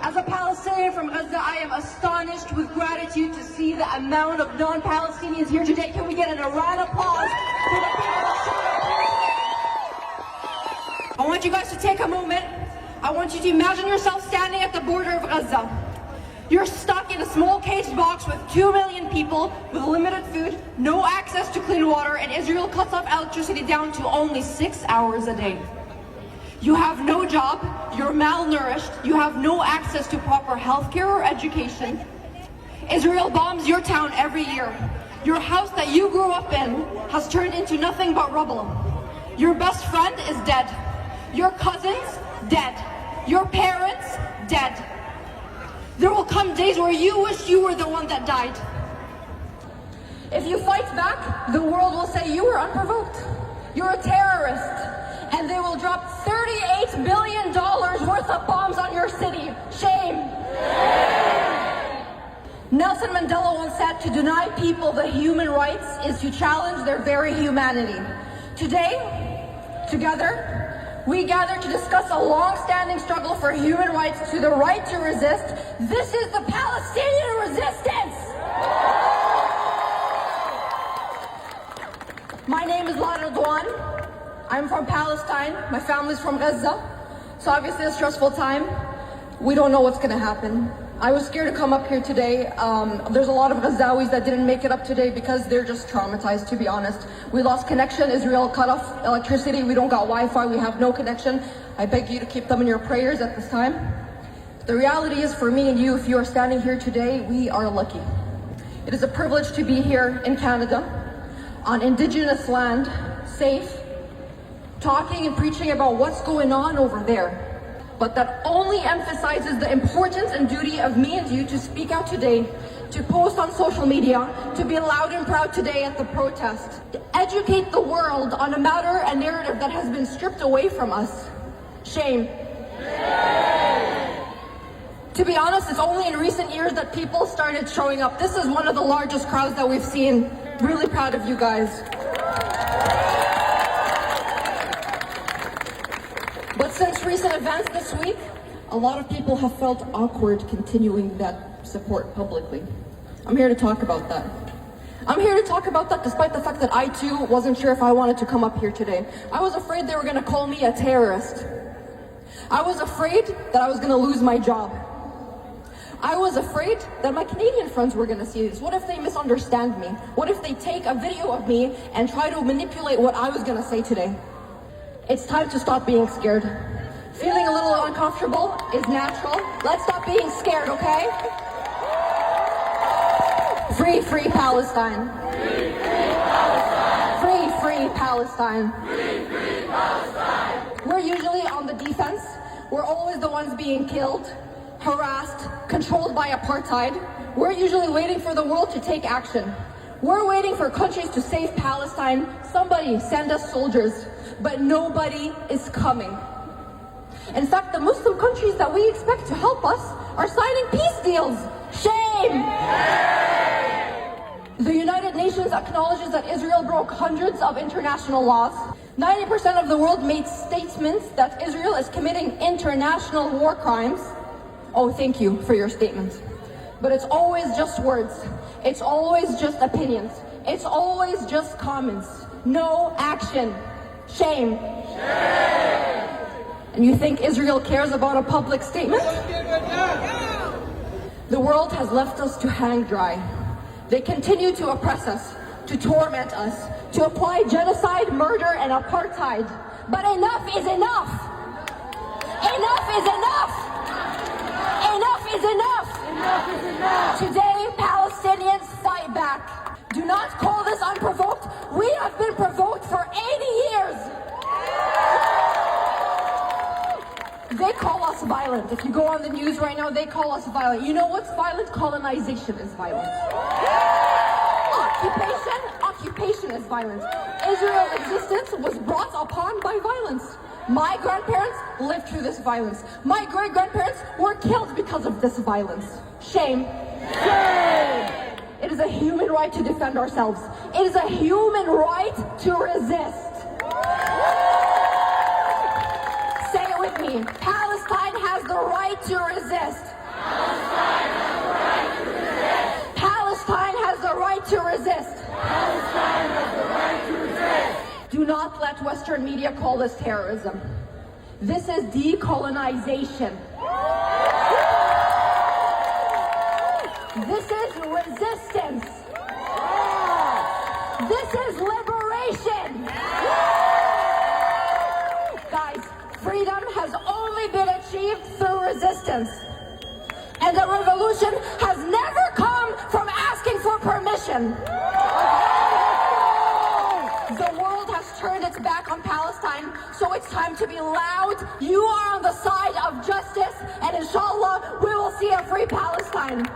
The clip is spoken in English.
As a Palestinian from Gaza, I am astonished with gratitude to see the amount of non-Palestinians here today. Can we get an Iran applause for the people of Syria? I want you guys to take a moment. I want you to imagine yourself standing at the border of Gaza. You're stuck in a small caged box with 2 million people with limited food, no access to clean water, and Israel cuts off electricity down to only 6 hours a day. You have no job, you're malnourished, you have no access to proper healthcare or education. Israel bombs your town every year. Your house that you grew up in has turned into nothing but rubble. Your best friend is dead. Your cousins, dead. Your parents, dead. There will come days where you wish you were the one that died. If you fight back, the world will say you were unprovoked. You're a terrorist. And they will drop $38 billion worth of bombs on your city. Shame. Nelson Mandela once said, to deny people the human rights is to challenge their very humanity. Today, together, we gather to discuss a long-standing struggle for human rights to the right to resist. This is the Palestinian resistance! My name is Lara Douan. I'm from Palestine. My family's from Gaza. So obviously a stressful time. We don't know what's going to happen. I was scared to come up here today. There's a lot of Gazawis that didn't make it up today because they're just traumatized, to be honest. We lost connection. Israel cut off electricity. We don't got Wi-Fi. We have no connection. I beg you to keep them in your prayers at this time. The reality is, for me and you, if you are standing here today, we are lucky. It is a privilege to be here in Canada, on Indigenous land, safe, talking and preaching about what's going on over there. But that only emphasizes the importance and duty of me and you to speak out today, to post on social media, to be loud and proud today at the protest, to educate the world on a matter and narrative that has been stripped away from us. Shame. To be honest, it's only in recent years that people started showing up. This is one of the largest crowds that we've seen. Really proud of you guys. But since recent events this week, a lot of people have felt awkward continuing that support publicly. I'm here to talk about that. I'm here to talk about that despite the fact that I too wasn't sure if I wanted to come up here today. I was afraid they were going to call me a terrorist. I was afraid that I was going to lose my job. I was afraid that my Canadian friends were going to see this. What if they misunderstand me? What if they take a video of me and try to manipulate what I was going to say today? It's time to stop being scared. Feeling a little uncomfortable is natural. Let's stop being scared, okay? Free, free Palestine. Free, free Palestine. Free, free Palestine. Free, free Palestine. We're usually on the defense. We're always the ones being killed, harassed, controlled by apartheid. We're usually waiting for the world to take action. We're waiting for countries to save Palestine. Somebody send us soldiers. But nobody is coming. In fact, the Muslim countries that we expect to help us are signing peace deals. Shame! The United Nations acknowledges that Israel broke hundreds of international laws. 90% of the world made statements that Israel is committing international war crimes. Oh, thank you for your statement. But it's always just words. It's always just opinions. It's always just comments. No action. Shame. Shame. And you think Israel cares about a public statement? The world has left us to hang dry. They continue to oppress us, to torment us, to apply genocide, murder, and apartheid. But enough is enough. Enough is enough. Enough is enough. Enough is enough. Today, Palestinians fight back. Do not call this unprovoked. We have been provoked for 80 years. They call us violent. If you go on the news right now, they call us violent. You know what's violent? Colonization is violent. Occupation is violent. Israel's existence was brought upon by violence. My grandparents lived through this violence. My great-grandparents were killed because of this violence. Shame. Shame. It is a human right to defend ourselves. It is a human right to resist. Say it with me. Palestine has the right to resist. Palestine has the right to resist. Palestine has the right to resist. Do not let Western media call this terrorism. This is decolonization. This is resistance. This is liberation. Guys, freedom has only been achieved through resistance. And a revolution has never come from asking for permission. The world has turned its back on Palestine, so it's time to be loud. You are on the side of justice, and inshallah, we will see a free Palestine.